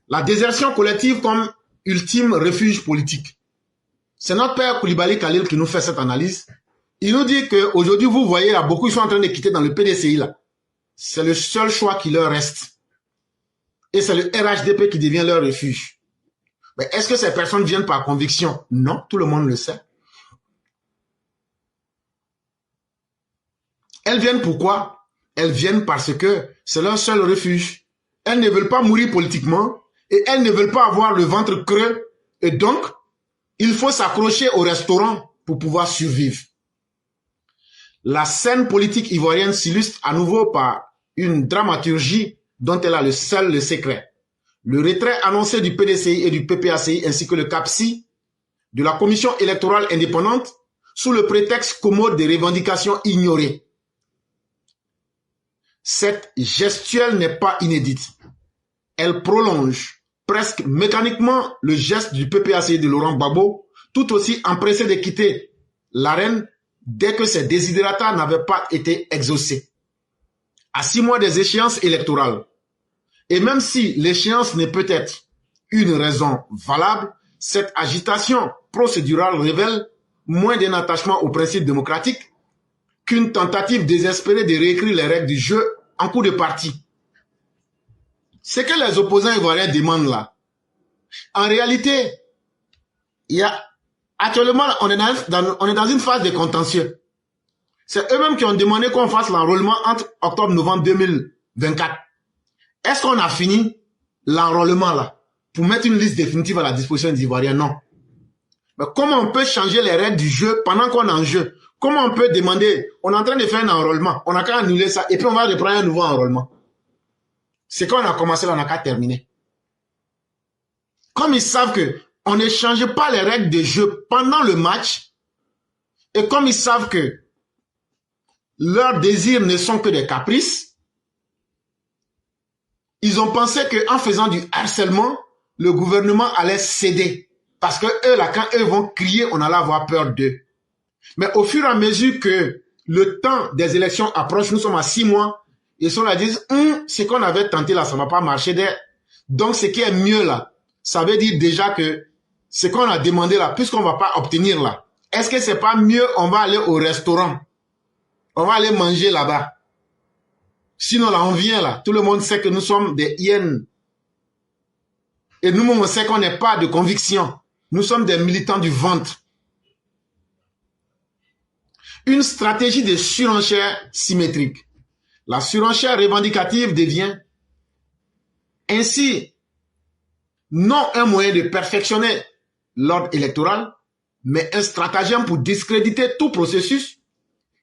La désertion collective comme ultime refuge politique. C'est notre père Koulibaly Khalil qui nous fait cette analyse. Il nous dit qu'aujourd'hui, vous voyez, là, beaucoup sont en train de quitter dans le PDCI. Là. C'est le seul choix qui leur reste. Et c'est le RHDP qui devient leur refuge. Mais est-ce que ces personnes viennent par conviction? Non, tout le monde le sait. Elles viennent pourquoi? Elles viennent parce que c'est leur seul refuge. Elles ne veulent pas mourir politiquement et elles ne veulent pas avoir le ventre creux. Et donc, il faut s'accrocher au restaurant pour pouvoir survivre. La scène politique ivoirienne s'illustre à nouveau par une dramaturgie dont elle a le secret. Le retrait annoncé du PDCI et du PPACI ainsi que le CAPSI de la Commission électorale indépendante sous le prétexte commode des revendications ignorées. Cette gestuelle n'est pas inédite. Elle prolonge presque mécaniquement le geste du PPACI de Laurent Gbagbo, tout aussi empressé de quitter l'arène dès que ses desiderata n'avaient pas été exaucés. À 6 mois des échéances électorales, et même si l'échéance n'est peut-être une raison valable, cette agitation procédurale révèle moins d'un attachement aux principes démocratiques qu'une tentative désespérée de réécrire les règles du jeu en cours de partie. Ce que les opposants ivoiriens demandent là, en réalité, actuellement, on est dans une phase de contentieux. C'est eux-mêmes qui ont demandé qu'on fasse l'enrôlement entre octobre et novembre 2024. Est-ce qu'on a fini l'enrôlement là pour mettre une liste définitive à la disposition des Ivoiriens? Non. Mais comment on peut changer les règles du jeu pendant qu'on est en jeu? Comment on peut demander, on est en train de faire un enrôlement, on n'a qu'à annuler ça et puis on va reprendre un nouveau enrôlement? C'est quand on a commencé là, on n'a qu'à terminer. Comme ils savent que on ne change pas les règles de jeu pendant le match, et comme ils savent que leurs désirs ne sont que des caprices, ils ont pensé qu'en faisant du harcèlement, le gouvernement allait céder. Parce que eux, là, quand eux vont crier, on allait avoir peur d'eux. Mais au fur et à mesure que le temps des élections approche, nous sommes à 6 mois, ils sont là, disent, ce qu'on avait tenté là, ça ne va pas marcher. Donc, ce qui est mieux là, ça veut dire déjà que ce qu'on a demandé là, puisqu'on ne va pas obtenir là, est-ce que c'est pas mieux, on va aller au restaurant, on va aller manger là-bas. Sinon là, on vient là, tout le monde sait que nous sommes des hyènes. Et nous, on sait qu'on n'est pas de conviction. Nous sommes des militants du ventre. Une stratégie de surenchère symétrique. La surenchère revendicative devient ainsi non un moyen de perfectionner l'ordre électoral, mais un stratagème pour discréditer tout processus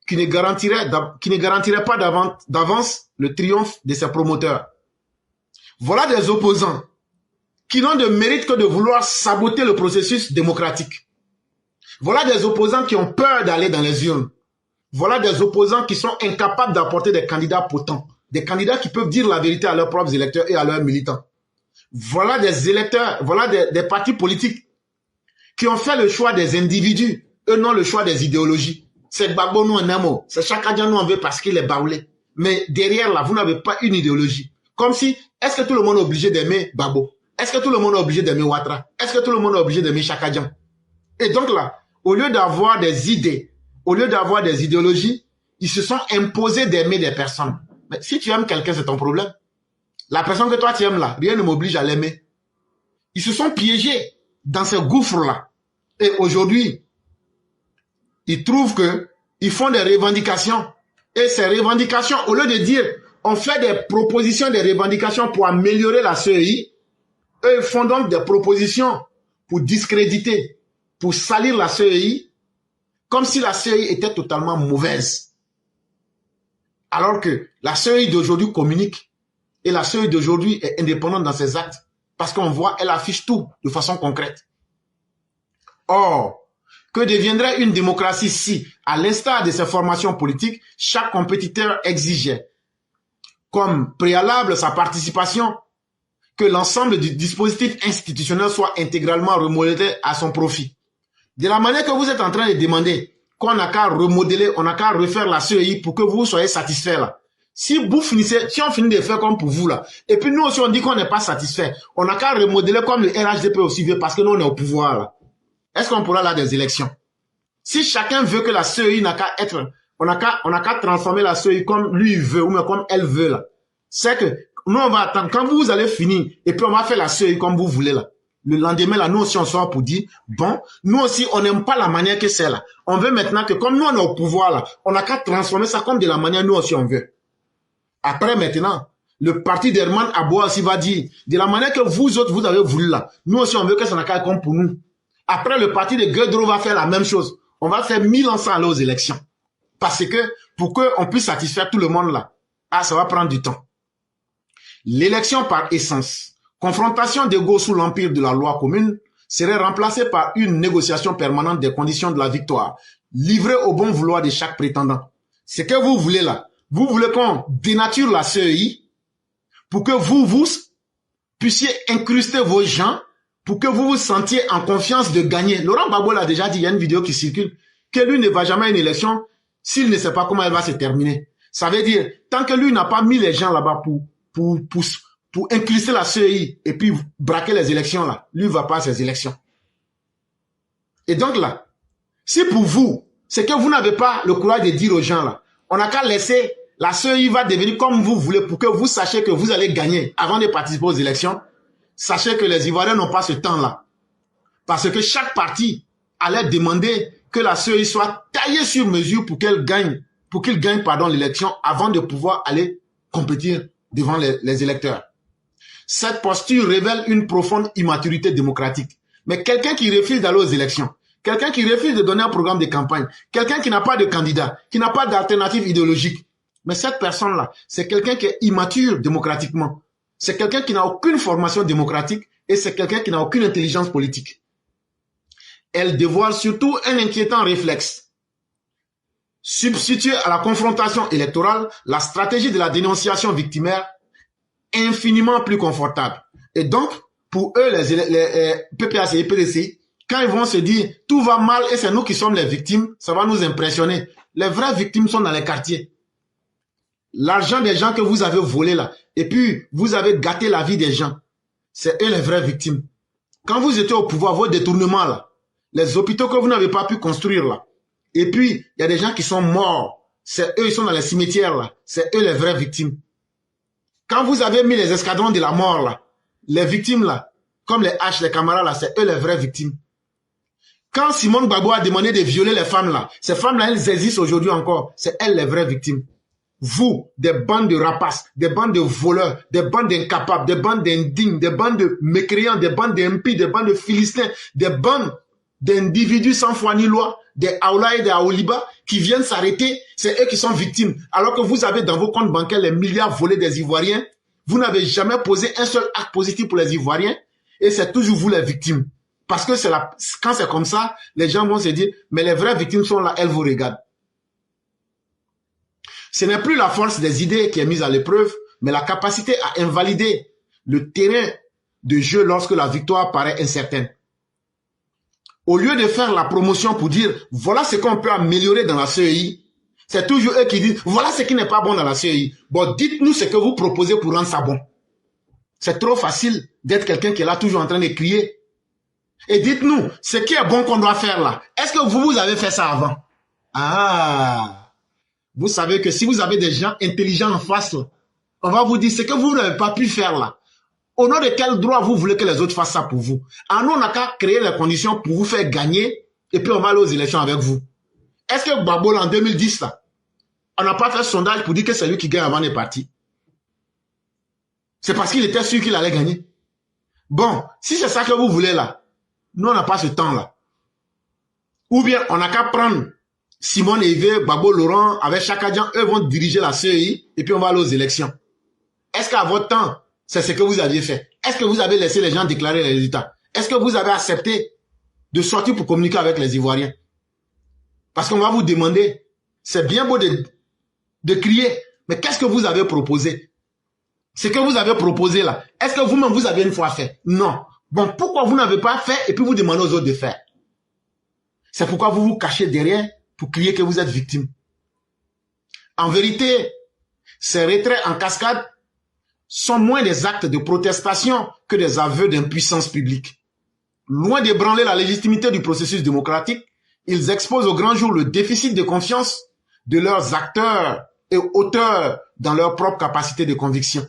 qui ne garantirait pas d'avance le triomphe de ses promoteurs. Voilà des opposants qui n'ont de mérite que de vouloir saboter le processus démocratique. Voilà des opposants qui ont peur d'aller dans les urnes. Voilà des opposants qui sont incapables d'apporter des candidats potents, des candidats qui peuvent dire la vérité à leurs propres électeurs et à leurs militants. Voilà des électeurs, voilà des partis politiques qui ont fait le choix des individus, eux non le choix des idéologies. C'est Gbagbo nous en amour, c'est Chakadjan nous en veut parce qu'il est baoulé. Mais derrière là, vous n'avez pas une idéologie. Comme si, est-ce que tout le monde est obligé d'aimer Gbagbo? Est-ce que tout le monde est obligé d'aimer Ouattara? Est-ce que tout le monde est obligé d'aimer Chakadjan? Et donc là, au lieu d'avoir des idées, au lieu d'avoir des idéologies, ils se sont imposés d'aimer des personnes. Mais si tu aimes quelqu'un, c'est ton problème. La personne que toi tu aimes là, rien ne m'oblige à l'aimer. Ils se sont piégés dans ce gouffre-là. Et aujourd'hui, ils trouvent que ils font des revendications. Et ces revendications, au lieu de dire, on fait des propositions, des revendications pour améliorer la CEI, eux font donc des propositions pour discréditer, pour salir la CEI, comme si la CEI était totalement mauvaise. Alors que la CEI d'aujourd'hui communique et la CEI d'aujourd'hui est indépendante dans ses actes parce qu'on voit, elle affiche tout de façon concrète. Or, que deviendrait une démocratie si, à l'instar de ses formations politiques, chaque compétiteur exigeait comme préalable sa participation, que l'ensemble du dispositif institutionnel soit intégralement remodelé à son profit. De la manière que vous êtes en train de demander qu'on n'a qu'à remodeler, on n'a qu'à refaire la CEI pour que vous soyez satisfaits là. Si vous finissez, si on finit de faire comme pour vous là, et puis nous aussi on dit qu'on n'est pas satisfait, on n'a qu'à remodeler comme le RHDP aussi veut parce que nous on est au pouvoir là. Est-ce qu'on pourra là des élections? Si chacun veut que la CEI n'a qu'à être, on n'a qu'à transformer la CEI comme lui veut ou même comme elle veut là. C'est que nous on va attendre, quand vous allez finir, et puis on va faire la CEI comme vous voulez là. Le lendemain là, nous aussi on sort pour dire, bon, nous aussi on n'aime pas la manière que c'est là. On veut maintenant que comme nous on est au pouvoir là, on n'a qu'à transformer ça comme de la manière nous aussi on veut. Après, maintenant, le parti d'Herman Aboua aussi va dire, de la manière que vous autres, vous avez voulu là, nous aussi, on veut que ça n'a qu'à comme pour nous. Après, le parti de Guedro va faire la même chose. On va faire 1000 ans sans aller aux élections. Parce que, pour qu'on puisse satisfaire tout le monde là, ça va prendre du temps. L'élection par essence, confrontation d'ego sous l'empire de la loi commune, serait remplacée par une négociation permanente des conditions de la victoire, livrée au bon vouloir de chaque prétendant. Ce que vous voulez là, vous voulez qu'on dénature la CEI pour que vous puissiez incruster vos gens, pour que vous vous sentiez en confiance de gagner. Laurent Gbagbo l'a déjà dit, il y a une vidéo qui circule, que lui ne va jamais à une élection s'il ne sait pas comment elle va se terminer. Ça veut dire, tant que lui n'a pas mis les gens là-bas pour incruster la CEI et puis braquer les élections là, lui ne va pas à ces élections. Et donc là, si pour vous, c'est que vous n'avez pas le courage de dire aux gens là, on n'a qu'à laisser, la CEI va devenir comme vous voulez pour que vous sachiez que vous allez gagner avant de participer aux élections. Sachez que les Ivoiriens n'ont pas ce temps-là. Parce que chaque parti allait demander que la CEI soit taillée sur mesure pour qu'il gagne l'élection avant de pouvoir aller compétir devant les électeurs. Cette posture révèle une profonde immaturité démocratique. Mais quelqu'un qui refuse d'aller aux élections, quelqu'un qui refuse de donner un programme de campagne, quelqu'un qui n'a pas de candidat, qui n'a pas d'alternative idéologique. Mais cette personne-là, c'est quelqu'un qui est immature démocratiquement. C'est quelqu'un qui n'a aucune formation démocratique et c'est quelqu'un qui n'a aucune intelligence politique. Elle dévoile surtout un inquiétant réflexe. Substituer à la confrontation électorale la stratégie de la dénonciation victimaire infiniment plus confortable. Et donc, pour eux, les PPAC et PDC, quand ils vont se dire tout va mal et c'est nous qui sommes les victimes, ça va nous impressionner. Les vraies victimes sont dans les quartiers. L'argent des gens que vous avez volé là, et puis vous avez gâté la vie des gens, c'est eux les vraies victimes. Quand vous étiez au pouvoir, vos détournements là, les hôpitaux que vous n'avez pas pu construire là, et puis il y a des gens qui sont morts, c'est eux, ils sont dans les cimetières là, c'est eux les vraies victimes. Quand vous avez mis les escadrons de la mort là, les victimes là, comme les H, les camarades là, c'est eux les vraies victimes. Quand Simone Gbagbo a demandé de violer les femmes là, ces femmes là, elles existent aujourd'hui encore, c'est elles les vraies victimes. Vous, des bandes de rapaces, des bandes de voleurs, des bandes d'incapables, des bandes d'indignes, des bandes de mécréants, des bandes d'impies, des bandes de philistins, des bandes d'individus sans foi ni loi, des Aoula et des Aoliba qui viennent s'arrêter, c'est eux qui sont victimes. Alors que vous avez dans vos comptes bancaires les milliards volés des Ivoiriens, vous n'avez jamais posé un seul acte positif pour les Ivoiriens et c'est toujours vous les victimes. Parce que quand c'est comme ça, les gens vont se dire, mais les vraies victimes sont là, elles vous regardent. Ce n'est plus la force des idées qui est mise à l'épreuve, mais la capacité à invalider le terrain de jeu lorsque la victoire paraît incertaine. Au lieu de faire la promotion pour dire « voilà ce qu'on peut améliorer dans la CEI », c'est toujours eux qui disent « voilà ce qui n'est pas bon dans la CEI ». Bon, dites-nous ce que vous proposez pour rendre ça bon. C'est trop facile d'être quelqu'un qui est là toujours en train de crier. Et dites-nous ce qui est bon qu'on doit faire là. Est-ce que vous avez fait ça avant? Ah! Vous savez que si vous avez des gens intelligents en face, là, on va vous dire ce que vous n'avez pas pu faire là. Au nom de quel droit vous voulez que les autres fassent ça pour vous? Nous, on n'a qu'à créer les conditions pour vous faire gagner et puis on va aller aux élections avec vous. Est-ce que Gbagbo en 2010, là, on n'a pas fait sondage pour dire que c'est lui qui gagne avant les partis? C'est parce qu'il était sûr qu'il allait gagner. Bon, si c'est ça que vous voulez là, nous, on n'a pas ce temps-là. Ou bien, on n'a qu'à prendre Simone Evé, Gbagbo Laurent, avec Chaka Dian, eux vont diriger la CEI et puis on va aller aux élections. Est-ce qu'à votre temps, c'est ce que vous aviez fait? Est-ce que vous avez laissé les gens déclarer les résultats? Est-ce que vous avez accepté de sortir pour communiquer avec les Ivoiriens? Parce qu'on va vous demander, c'est bien beau de crier, mais qu'est-ce que vous avez proposé? Ce que vous avez proposé là, est-ce que vous-même vous avez une fois fait? Non. Bon, pourquoi vous n'avez pas fait et puis vous demandez aux autres de faire? C'est pourquoi vous vous cachez derrière pour crier que vous êtes victime. En vérité, Ces retraits en cascade sont moins des actes de protestation que des aveux d'impuissance publique. Loin d'ébranler la légitimité du processus démocratique, ils exposent au grand jour le déficit de confiance de leurs acteurs et auteurs dans leur propre capacité de conviction.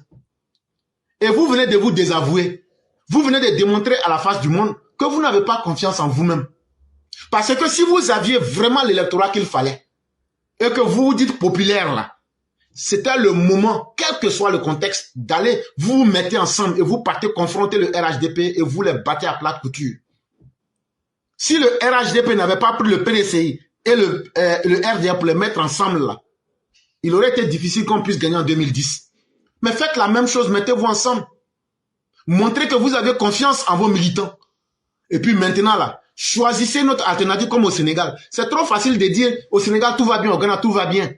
Et vous venez de vous désavouer. Vous venez de démontrer à la face du monde que vous n'avez pas confiance en vous-même. Parce que si vous aviez vraiment l'électorat qu'il fallait, et que vous vous dites populaire là, c'était le moment, quel que soit le contexte, d'aller vous mettre ensemble et vous partez confronter le RHDP et vous les battez à plat couture. Si le RHDP n'avait pas pris le PDCI et le RDA pour les mettre ensemble là, il aurait été difficile qu'on puisse gagner en 2010. Mais faites la même chose, mettez-vous ensemble. Montrez que vous avez confiance en vos militants. Et puis maintenant là, choisissez notre alternative comme au Sénégal. C'est trop facile de dire au Sénégal tout va bien, au Ghana tout va bien.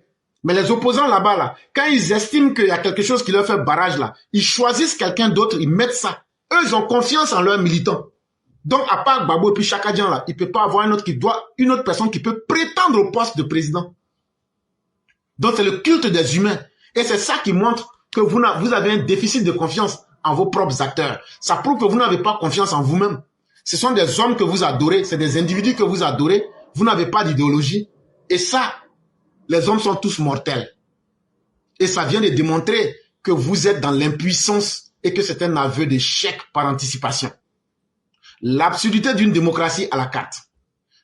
Mais les opposants là-bas, là, quand ils estiment qu'il y a quelque chose qui leur fait barrage là, ils choisissent quelqu'un d'autre, ils mettent ça. Eux, ils ont confiance en leurs militants. Donc, à part Gbagbo et puis Chakadjan là, il ne peut pas avoir une autre personne qui peut prétendre au poste de président. Donc, c'est le culte des humains. Et c'est ça qui montre que vous avez un déficit de confiance en vos propres acteurs. Ça prouve que vous n'avez pas confiance en vous-même. Ce sont des hommes que vous adorez, c'est des individus que vous adorez. Vous n'avez pas d'idéologie. Et ça, les hommes sont tous mortels. Et ça vient de démontrer que vous êtes dans l'impuissance et que c'est un aveu d'échec par anticipation. L'absurdité d'une démocratie à la carte.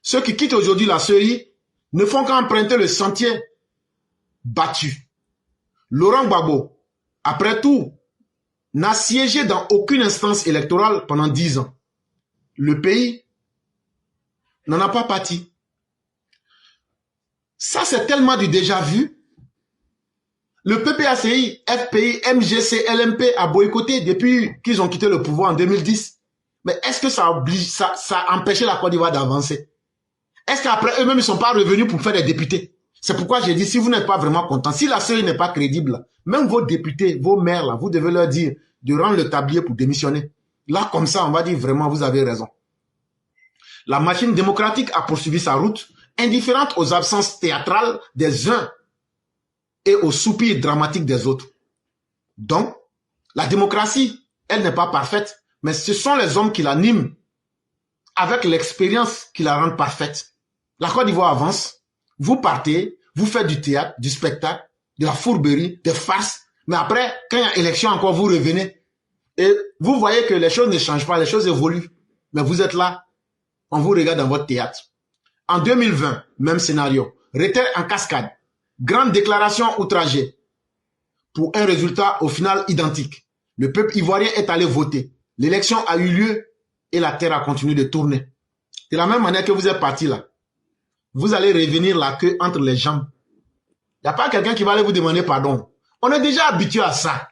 Ceux qui quittent aujourd'hui la CEI ne font qu'emprunter le sentier battu. Laurent Gbagbo, après tout, n'a siégé dans aucune instance électorale pendant 10 ans. Le pays n'en a pas pâti. Ça, c'est tellement du déjà vu. Le PPACI, FPI, MGC, LMP a boycotté depuis qu'ils ont quitté le pouvoir en 2010. Mais est-ce que ça a empêché la Côte d'Ivoire d'avancer? Est-ce qu'après eux-mêmes, ils ne sont pas revenus pour faire des députés? C'est pourquoi j'ai dit, si vous n'êtes pas vraiment content, si la CEI n'est pas crédible, même vos députés, vos maires, là, vous devez leur dire de rendre le tablier pour démissionner. Là, comme ça, on va dire vraiment, vous avez raison. La machine démocratique a poursuivi sa route, indifférente aux absences théâtrales des uns et aux soupirs dramatiques des autres. Donc, la démocratie, elle n'est pas parfaite, mais ce sont les hommes qui l'animent avec l'expérience qui la rendent parfaite. La Côte d'Ivoire avance, vous partez, vous faites du théâtre, du spectacle, de la fourberie, des farces, mais après, quand il y a élection encore, vous revenez. Et vous voyez que les choses ne changent pas, les choses évoluent. Mais vous êtes là, on vous regarde dans votre théâtre. En 2020, même scénario. Retrait en cascade. Grande déclaration outragée. Pour un résultat au final identique. Le peuple ivoirien est allé voter. L'élection a eu lieu et la terre a continué de tourner. De la même manière que vous êtes parti là. Vous allez revenir la queue entre les jambes. Il n'y a pas quelqu'un qui va aller vous demander pardon. On est déjà habitué à ça.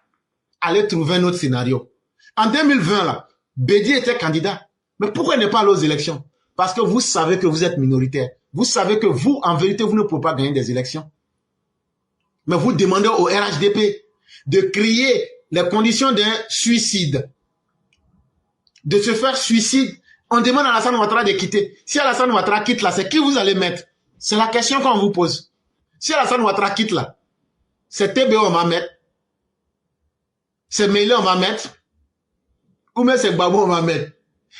Allez trouver un autre scénario. En 2020 là, Bédié était candidat. Mais pourquoi il n'est pas allé aux élections? Parce que vous savez que vous êtes minoritaire. Vous savez que vous, en vérité, vous ne pouvez pas gagner des élections. Mais vous demandez au RHDP de créer les conditions d'un suicide. De se faire suicide. On demande à Alassane Ouattara de quitter. Si Alassane Ouattara quitte là, c'est qui vous allez mettre? C'est la question qu'on vous pose. Si Alassane Ouattara quitte là, c'est TBO on va mettre. C'est Meïlé on va mettre. Ou même c'est Gbagbo on va mettre.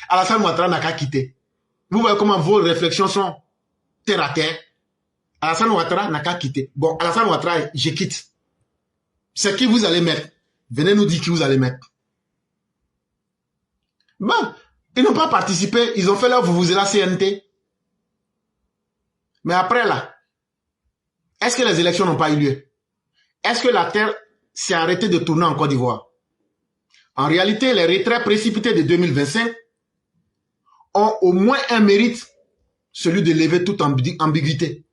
Alassane Ouattara n'a qu'à quitter. Vous voyez comment vos réflexions sont terre à terre. Alassane Ouattara n'a qu'à quitter. Bon, Alassane Ouattara, je quitte. C'est qui vous allez mettre? Venez nous dire qui vous allez mettre. Bon, ils n'ont pas participé. Ils ont fait leur la CNT. Mais après là, est-ce que les élections n'ont pas eu lieu? Est-ce que la terre s'est arrêtée de tourner en Côte d'Ivoire? En réalité, les retraits précipités de 2025 ont au moins un mérite, celui de lever toute ambiguïté.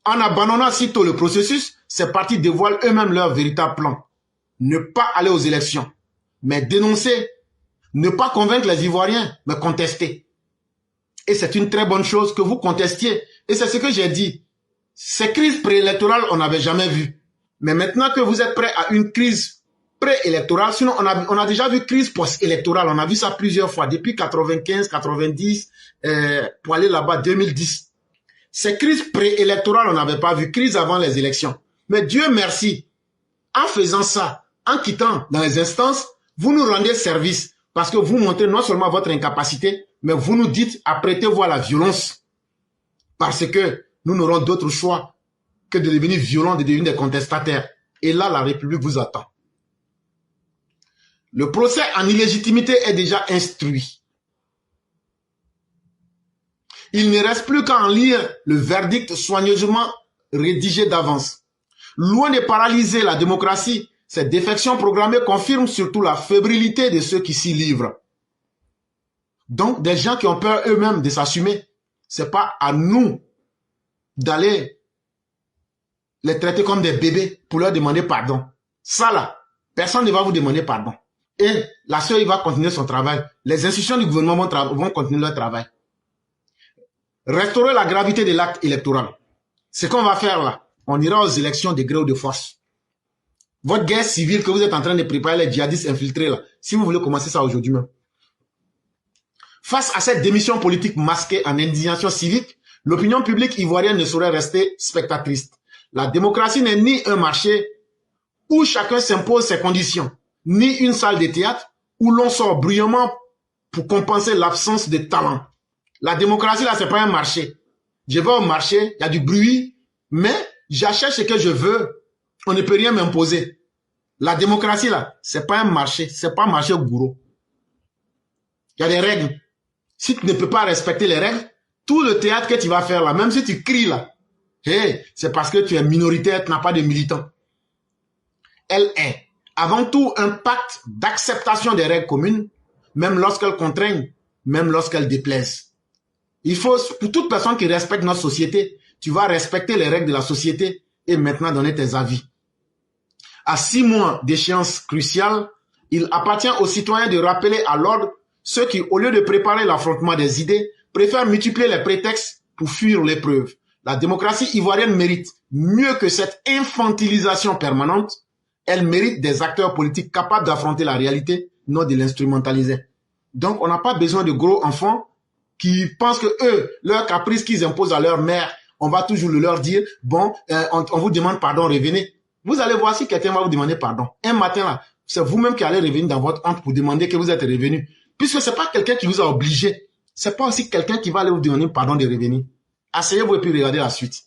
En abandonnant si tôt le processus, ces partis dévoilent eux-mêmes leur véritable plan. Ne pas aller aux élections, mais dénoncer, ne pas convaincre les Ivoiriens, mais contester. Et c'est une très bonne chose que vous contestiez. Et c'est ce que j'ai dit. Ces crises préélectorales, on n'avait jamais vu. Mais maintenant que vous êtes prêts à une crise préélectorale, sinon on a déjà vu crise post-électorale, on a vu ça plusieurs fois, depuis 95, 90, pour aller là-bas, 2010. Ces crises préélectorales, on n'avait pas vu, crise avant les élections. Mais Dieu merci, En faisant ça, en quittant dans les instances, vous nous rendez service parce que vous montrez non seulement votre incapacité, mais vous nous dites apprêtez-vous à la violence parce que nous n'aurons d'autre choix que de devenir violents, de devenir des contestataires. Et là, la République vous attend. Le procès en illégitimité est déjà instruit. Il ne reste plus qu'à en lire le verdict soigneusement rédigé d'avance. Loin de paralyser la démocratie, cette défection programmée confirme surtout la fébrilité de ceux qui s'y livrent. Donc, des gens qui ont peur eux-mêmes de s'assumer, c'est pas à nous d'aller les traiter comme des bébés pour leur demander pardon. Ça là, personne ne va vous demander pardon. Et la sœur, il va continuer son travail. Les institutions du gouvernement vont continuer leur travail. Restaurer la gravité de l'acte électoral. Ce qu'on va faire là, on ira aux élections de gré ou de force. Votre guerre civile que vous êtes en train de préparer, les djihadistes infiltrés là, si vous voulez commencer ça aujourd'hui même. Face à cette démission politique masquée en indignation civique, l'opinion publique ivoirienne ne saurait rester spectatrice. La démocratie n'est ni un marché où chacun s'impose ses conditions, ni une salle de théâtre où l'on sort bruyamment pour compenser l'absence de talent. La démocratie, là, c'est pas un marché. Je vais au marché, il y a du bruit, mais j'achète ce que je veux. On ne peut rien m'imposer. La démocratie, là, c'est pas un marché. C'est pas un marché gourou. Il y a des règles. Si tu ne peux pas respecter les règles, tout le théâtre que tu vas faire là, même si tu cries là, hey, c'est parce que tu es minoritaire, tu n'as pas de militants. Elle est avant tout un pacte d'acceptation des règles communes, même lorsqu'elles contraignent, même lorsqu'elles déplaisent. Il faut, pour toute personne qui respecte notre société, tu vas respecter les règles de la société et maintenant donner tes avis. À 6 mois d'échéance cruciale, il appartient aux citoyens de rappeler à l'ordre ceux qui, au lieu de préparer l'affrontement des idées, préfèrent multiplier les prétextes pour fuir l'épreuve. La démocratie ivoirienne mérite mieux que cette infantilisation permanente. Elle mérite des acteurs politiques capables d'affronter la réalité, non de l'instrumentaliser. Donc, on n'a pas besoin de gros enfants qui pensent que eux, leurs caprices qu'ils imposent à leur mère, on va toujours leur dire, bon, on vous demande pardon, revenez. Vous allez voir si quelqu'un va vous demander pardon. Un matin là, c'est vous-même qui allez revenir dans votre honte pour demander que vous êtes revenu. Puisque c'est pas quelqu'un qui vous a obligé. C'est pas aussi quelqu'un qui va aller vous demander pardon de revenir. Asseyez-vous et puis regardez la suite.